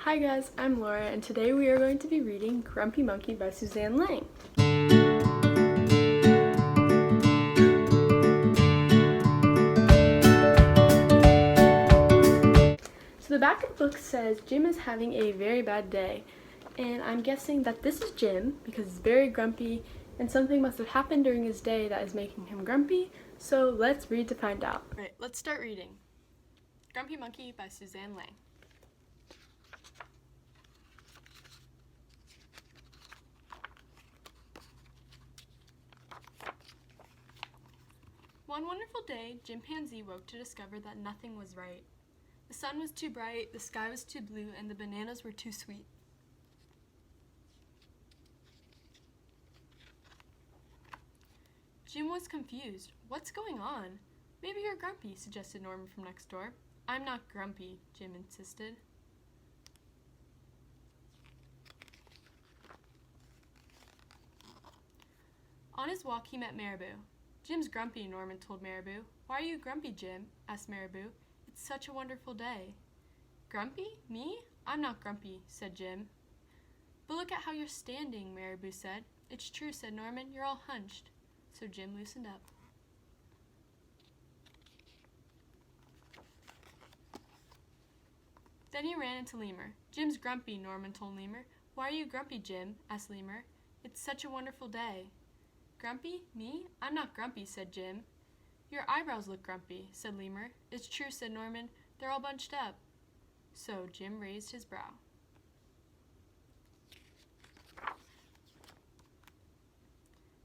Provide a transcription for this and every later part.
Hi guys, I'm Laura, and today we are going to be reading Grumpy Monkey by Suzanne Lang. So the back of the book says Jim is having a very bad day, and I'm guessing that this is Jim because he's very grumpy and something must have happened during his day that is making him grumpy, so let's read to find out. Alright, let's start reading. Grumpy Monkey by Suzanne Lang. One wonderful day, Chimpanzee woke to discover that nothing was right. The sun was too bright, the sky was too blue, and the bananas were too sweet. Jim was confused. What's going on? Maybe you're grumpy, suggested Norman from next door. I'm not grumpy, Jim insisted. On his walk, he met Marabou. Jim's grumpy, Norman told Marabou. Why are you grumpy, Jim? Asked Marabou. It's such a wonderful day. Grumpy? Me? I'm not grumpy, said Jim. But look at how you're standing, Marabou said. It's true, said Norman. You're all hunched. So Jim loosened up. Then he ran into Lemur. Jim's grumpy, Norman told Lemur. Why are you grumpy, Jim? Asked Lemur. It's such a wonderful day. Grumpy? Me? I'm not grumpy, said Jim. Your eyebrows look grumpy, said Lemur. It's true, said Norman. They're all bunched up. So Jim raised his brow.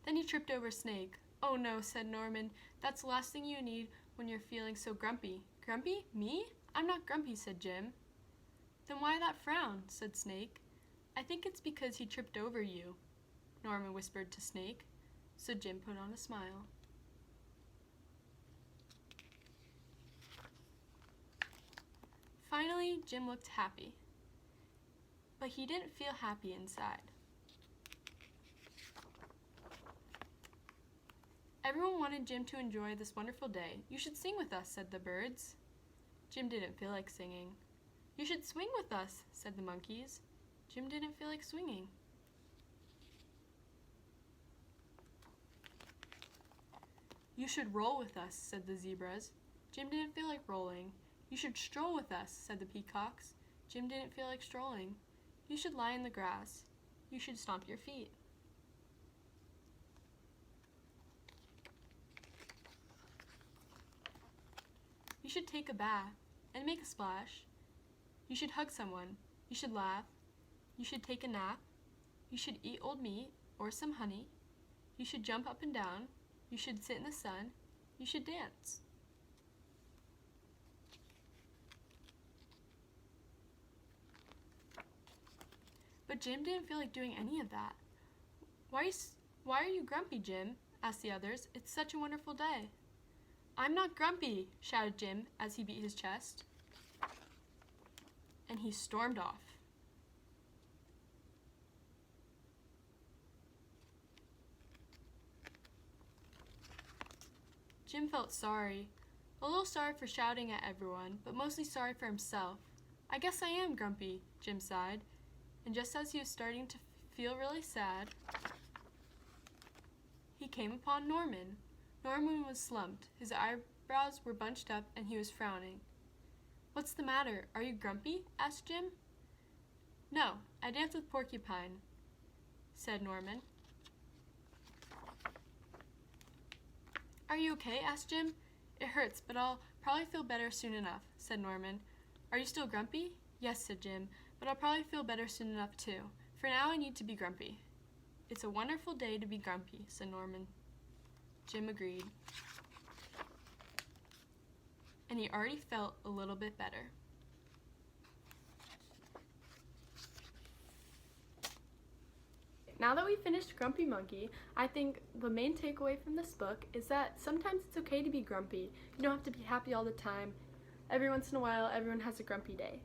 Then he tripped over Snake. Oh no, said Norman. That's the last thing you need when you're feeling so grumpy. Grumpy? Me? I'm not grumpy, said Jim. Then why that frown? Said Snake. I think it's because he tripped over you, Norman whispered to Snake. So Jim put on a smile. Finally, Jim looked happy. But he didn't feel happy inside. Everyone wanted Jim to enjoy this wonderful day. You should sing with us, said the birds. Jim didn't feel like singing. You should swing with us, said the monkeys. Jim didn't feel like swinging. You should roll with us, said the zebras. Jim didn't feel like rolling. You should stroll with us, said the peacocks. Jim didn't feel like strolling. You should lie in the grass. You should stomp your feet. You should take a bath and make a splash. You should hug someone. You should laugh. You should take a nap. You should eat old meat or some honey. You should jump up and down. You should sit in the sun. You should dance. But Jim didn't feel like doing any of that. Why are you grumpy, Jim? Asked the others. It's such a wonderful day. I'm not grumpy, shouted Jim as he beat his chest. And he stormed off. Jim felt sorry. A little sorry for shouting at everyone, but mostly sorry for himself. I guess I am grumpy, Jim sighed. And just as he was starting to feel really sad, he came upon Norman. Norman was slumped. His eyebrows were bunched up and he was frowning. What's the matter? Are you grumpy? Asked Jim. No, I danced with Porcupine, said Norman. Are you okay? Asked Jim. It hurts, but I'll probably feel better soon enough, said Norman. Are you still grumpy? Yes, said Jim, but I'll probably feel better soon enough too. For now I need to be grumpy. It's a wonderful day to be grumpy, said Norman. Jim agreed. And he already felt a little bit better. Now that we finished Grumpy Monkey, I think the main takeaway from this book is that sometimes it's okay to be grumpy. You don't have to be happy all the time. Every once in a while, everyone has a grumpy day.